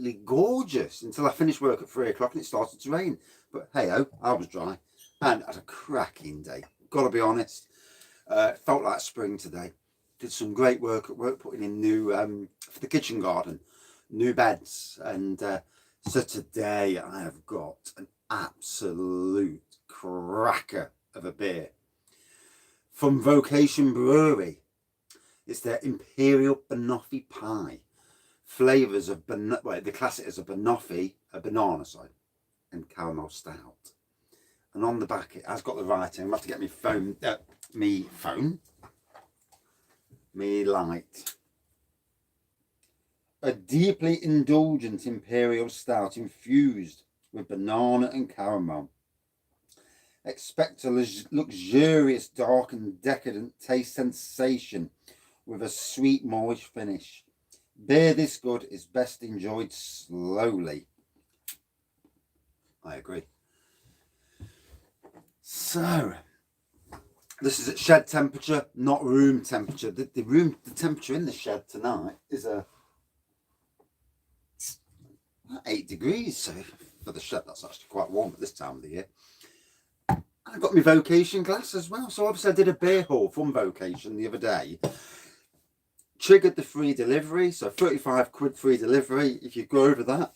absolutely gorgeous until I finished work at 3 o'clock and it started to rain. But hey-ho, I was dry and had a cracking day. Gotta be honest. It felt like spring today. Did some great work at work, putting in new, for the kitchen garden, new beds. And so today I have got an absolute cracker of a beer from Vocation Brewery. It's their Imperial Banoffee Pie. Flavours of, well, the classic is a Banoffee, a banana, sorry, and caramel stout. And on the back, it has got the writing. I'm going to have to get me light. A deeply indulgent Imperial Stout infused with banana and caramel. Expect a luxurious, dark and decadent taste sensation with a sweet, moreish finish. Beer this good is best enjoyed slowly. I agree. So, this is at shed temperature, not room temperature. The temperature in the shed tonight is 8 degrees. So for the shed, that's actually quite warm at this time of the year. I got my Vocation glass as well. So obviously I did a beer haul from Vocation the other day. Triggered the free delivery. So 35 quid free delivery if you go over that.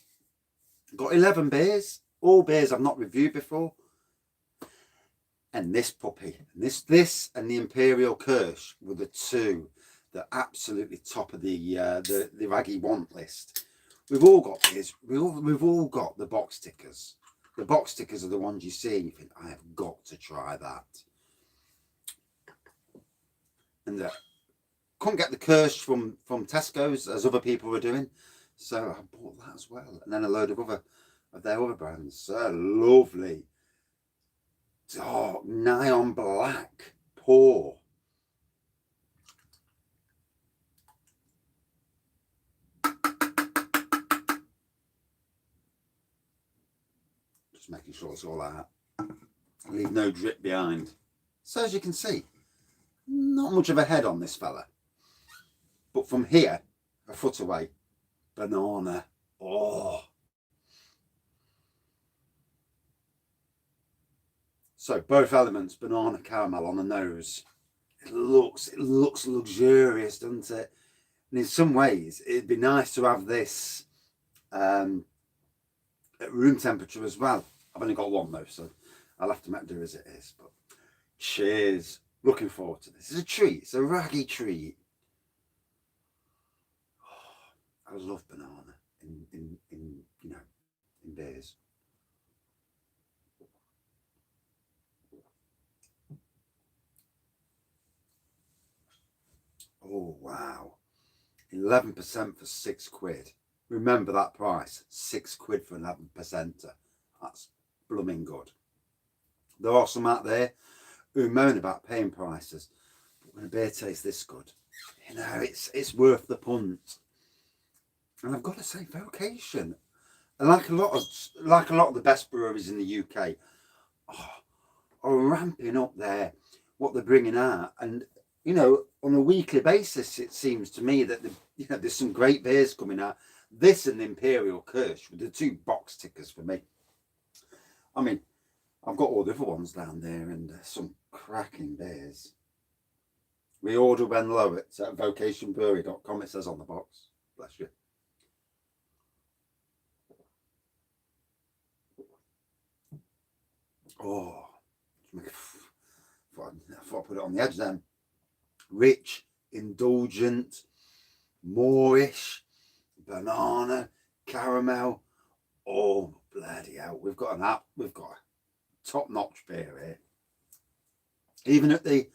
Got 11 beers. All beers I've not reviewed before. And this puppy. This and the Imperial Kirsch were the two that absolutely top of the Raggy Want list. We've all got beers. We've all got the box tickers. The box stickers are the ones you see and you think, I have got to try that. And couldn't get the Kirsch from Tesco's as other people were doing. So I bought that as well. And then a load of their other brands. So lovely. Dark, neon black pour. Just making sure it's all out. Leave no drip behind. So as you can see, not much of a head on this fella. But from here, a foot away, banana. Oh. So both elements, banana caramel on the nose. It looks luxurious, doesn't it? And in some ways, it'd be nice to have this at room temperature as well. I've only got one though, so I'll have to make do as it is. But cheers. Looking forward to this. It's a treat. It's a raggy treat. Oh, I love banana in beers. Oh wow. 11% for 6 quid. Remember that price. 6 quid for 11%. That's blooming good. There are some out there who moan about paying prices, but when a beer tastes this good, you know, it's worth the punt. And I've got to say, Vocation, and like a lot of the best breweries in the UK, are ramping up what they're bringing out. And you know, on a weekly basis, it seems to me that there's some great beers coming out. This and the Imperial Kirsch were the two box tickers for me. I mean, I've got all the other ones down there and some cracking beers. We order when low at vocationbrewery.com, it says on the box. Bless you. Oh, I thought I put it on the edge then. Rich, indulgent, moreish, banana, caramel. Oh bloody hell! We've got a top-notch beer here. Even at the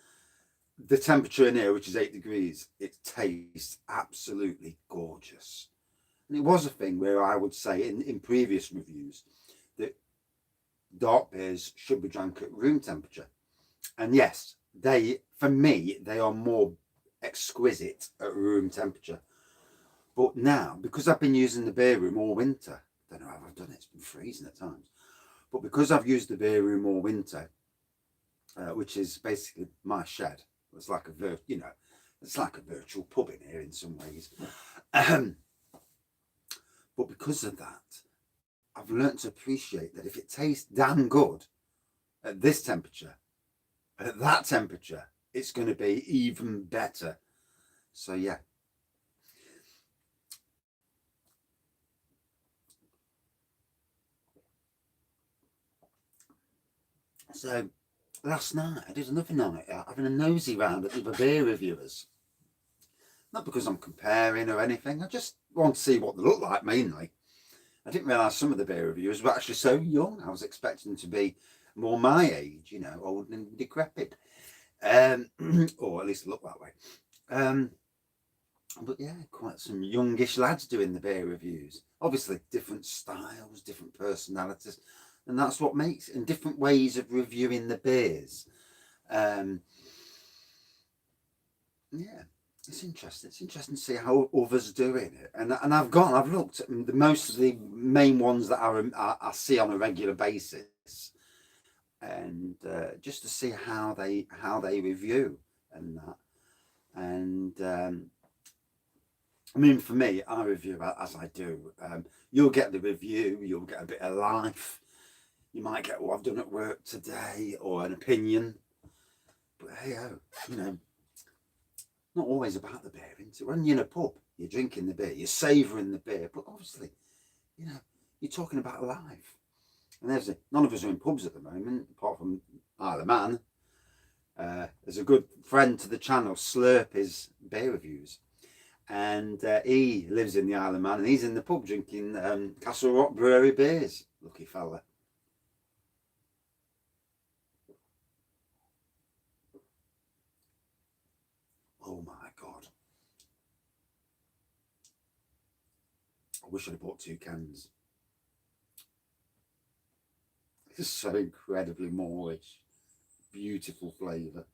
temperature in here, which is 8 degrees, it tastes absolutely gorgeous. And it was a thing where I would say in previous reviews that dark beers should be drank at room temperature. And yes, for me, they are more exquisite at room temperature. But now, because I've been using the beer room all winter, I don't know how I've done it, it's been freezing at times. But because I've used the beer room all winter, which is basically my shed, it's like it's like a virtual pub in here in some ways. But because of that, I've learnt to appreciate that if it tastes damn good at this temperature, at that temperature, it's going to be even better. So yeah. So last night I did another night out having a nosy round at the other beer reviewers. Not because I'm comparing or anything, I just want to see what they look like mainly. I didn't realise some of the beer reviewers were actually so young. I was expecting them to be more my age, you know, old and decrepit. Or at least look that way. But yeah, quite some youngish lads doing the beer reviews. Obviously, different styles, different personalities, and that's what makes it, and different ways of reviewing the beers. Yeah, it's interesting. It's interesting to see how others doing it, and I've looked at most of the main ones that I see on a regular basis, and just to see how they review and that, and I mean, for me, I review as I do. You'll get the review, you'll get a bit of life. You might get what I've done at work today or an opinion. But hey, you know, not always about the beer, isn't it? When you're in a pub, you're drinking the beer, you're savouring the beer. But obviously, you know, you're talking about life. And none of us are in pubs at the moment, apart from Isle of Man. There's a good friend to the channel, Slurp his beer reviews. And he lives in the Isle of Man, and he's in the pub drinking Castle Rock Brewery beers. Lucky fella. Oh my God. I wish I'd have bought 2 cans. It's so incredibly moreish. Beautiful flavour.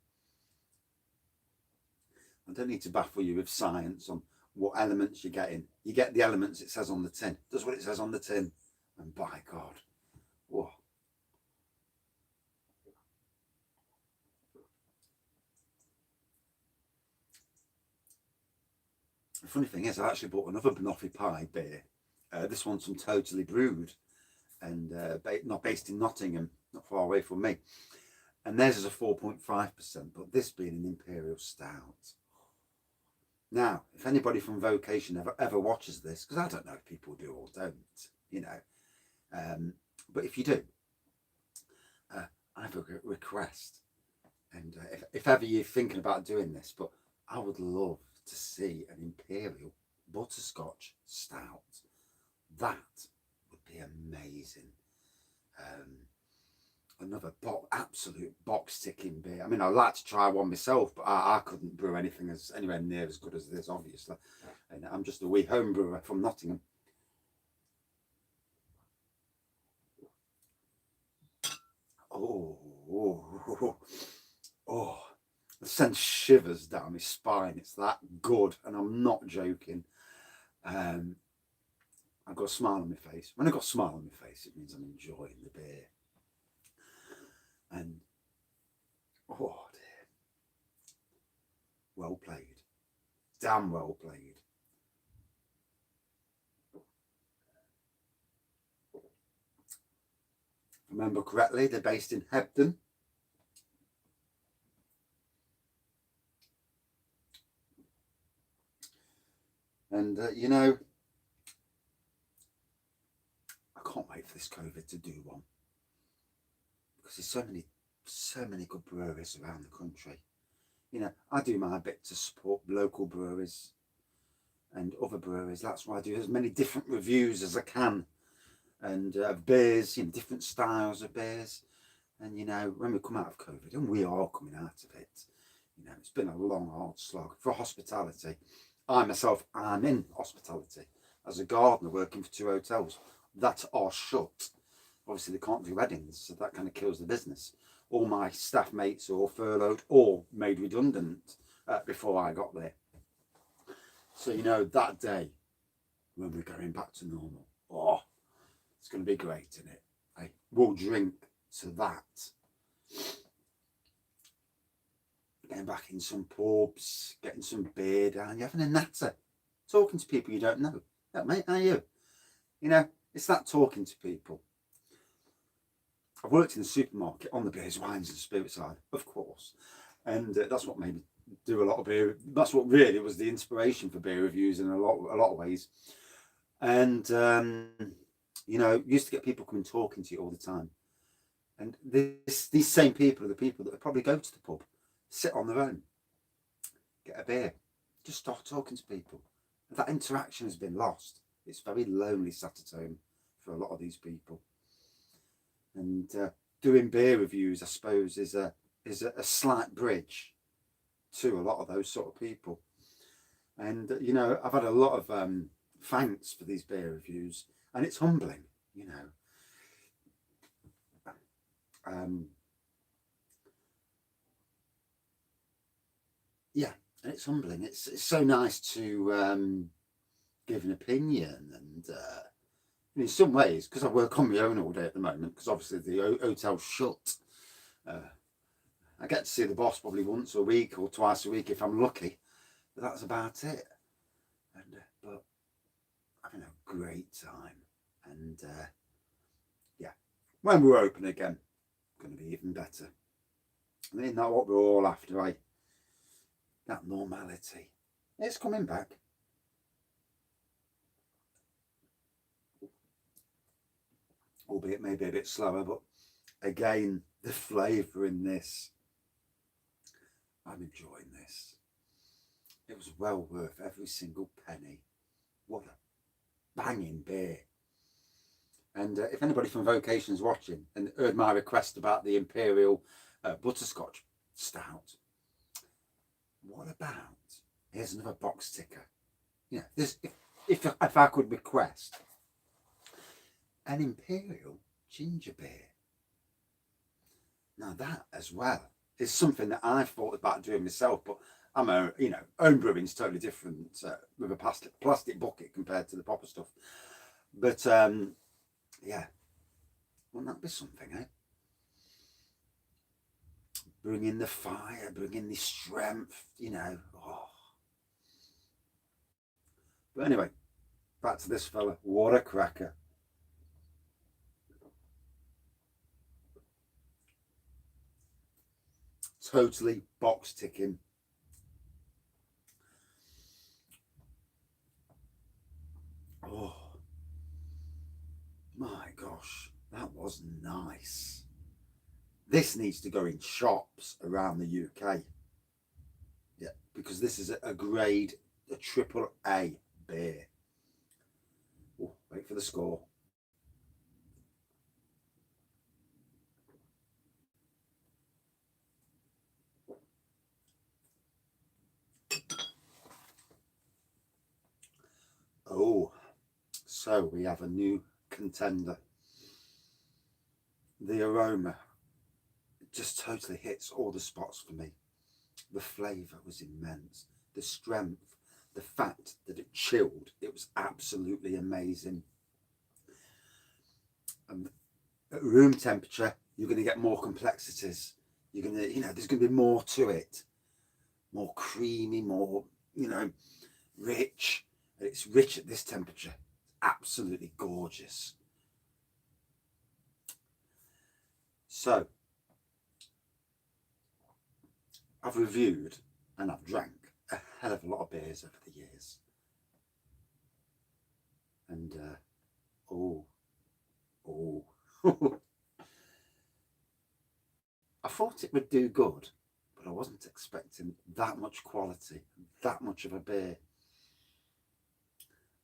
I don't need to baffle you with science on what elements you're getting. You get the elements it says on the tin. It does what it says on the tin. And by God, whoa. The funny thing is, I actually bought another Banoffee pie beer. This one's from Totally Brewed, and not based in Nottingham, not far away from me. And theirs is a 4.5%, but this being an Imperial Stout. Now, if anybody from Vocation ever watches this, because I don't know if people do or don't, you know, but if you do, I have a request, and if ever you're thinking about doing this, but I would love to see an Imperial Butterscotch Stout. That would be amazing. Another absolute box ticking beer. I mean, I'd like to try one myself, but I couldn't brew anything anywhere near as good as this, obviously. And I'm just a wee home brewer from Nottingham. Oh, it sends shivers down my spine. It's that good, and I'm not joking. I've got a smile on my face. When I've got a smile on my face, it means I'm enjoying the beer. And oh dear, well played, damn well played. If I remember correctly, they're based in Hebden. And you know, I can't wait for this COVID to do one, because there's so many good breweries around the country. You know, I do my bit to support local breweries and other breweries. That's why I do as many different reviews as I can, and beers, you know, different styles of beers. And you know, when we come out of COVID, and we are coming out of it, you know, it's been a long, hard slog for hospitality. I myself am in hospitality as a gardener working for 2 hotels that are shut. Obviously, they can't do weddings, so that kind of kills the business. All my staff mates are all furloughed or made redundant before I got there. So, you know, that day when we're going back to normal, oh, it's going to be great, isn't it? Hey, we'll drink to that. Getting back in some pubs, getting some beer down, you're having a natter, talking to people you don't know. Yeah, mate, how are you? You know, it's that talking to people. I've worked in the supermarket on the beers, wines and spirit side, of course. And that's what made me do a lot of beer. That's what really was the inspiration for beer reviews in a lot of ways. And, you know, used to get people coming talking to you all the time. And these same people are the people that would probably go to the pub, sit on their own, get a beer, just start talking to people. And that interaction has been lost. It's very lonely sat at home for a lot of these people. And doing beer reviews, I suppose, is a slight bridge to a lot of those sort of people. And you know, I've had a lot of thanks for these beer reviews, and it's humbling, you know. Yeah, and it's humbling. It's so nice to give an opinion, and in some ways, because I work on my own all day at the moment, because obviously the hotel's shut. I get to see the boss probably once a week or twice a week if I'm lucky, but that's about it. And but having a great time, and yeah, when we're open again, going to be even better. I mean, that's what we're all after, right? That normality. It's coming back. Albeit maybe a bit slower, but again, the flavour in this, I'm enjoying this. It was well worth every single penny. What a banging beer. And if anybody from Vocation is watching and heard my request about the Imperial Butterscotch Stout, what about, here's another box ticker. You know, this, if I could request an Imperial ginger beer. Now that as well is something that I've thought about doing myself, but I'm a, you know, home brewing's totally different with a plastic bucket compared to the proper stuff. But yeah, wouldn't that be something, eh? Bring in the fire, bring in the strength, you know. Oh. But anyway, back to this fella. What a cracker. Totally box ticking. Oh my gosh, that was nice. This needs to go in shops around the UK. Yeah, because this is a grade, a triple A beer. Oh, wait for the score. Oh, so we have a new contender. The aroma just totally hits all the spots for me. The flavour was immense. The strength, the fact that it chilled, it was absolutely amazing. And at room temperature, you're going to get more complexities. You're going to, you know, there's going to be more to it. More creamy, more, you know, rich. And it's rich at this temperature. Absolutely gorgeous. So, I've reviewed and I've drank a hell of a lot of beers over the years. And, oh. I thought it would do good, but I wasn't expecting that much quality, that much of a beer.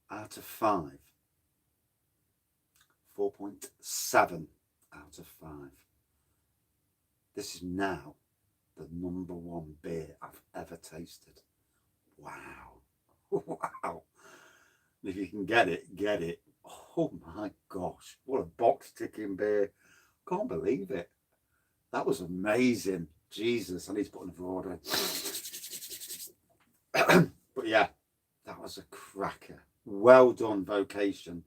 Out of 5, 4.7 out of 5. This is now the #1 beer I've ever tasted. Wow. Wow. If you can get it, get it. Oh my gosh, what a box ticking beer. Can't believe it. That was amazing. Jesus, I need to put another order in. But yeah, that was a cracker. Well done, Vocation.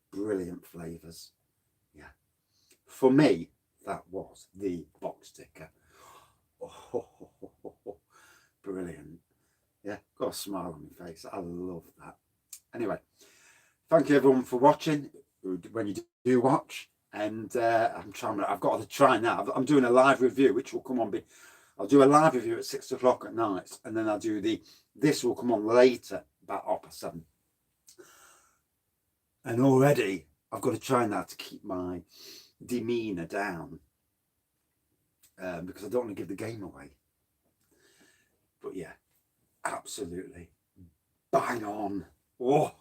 Brilliant flavours. Yeah. For me, that was the box ticker. Oh, brilliant. Yeah, got a smile on my face. I love that. Anyway, thank you everyone for watching, when you do watch. And I've got to try now. I'm doing a live review, which will come on. I'll do a live review at 6 o'clock at night, and then I'll do this will come on later, about 7:30. And already I've got to try now to keep my demeanour down, because I don't want to give the game away. But yeah, absolutely bang on. Oh,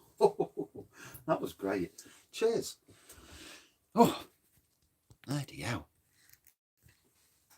that was great. Cheers. Oh, bloody hell.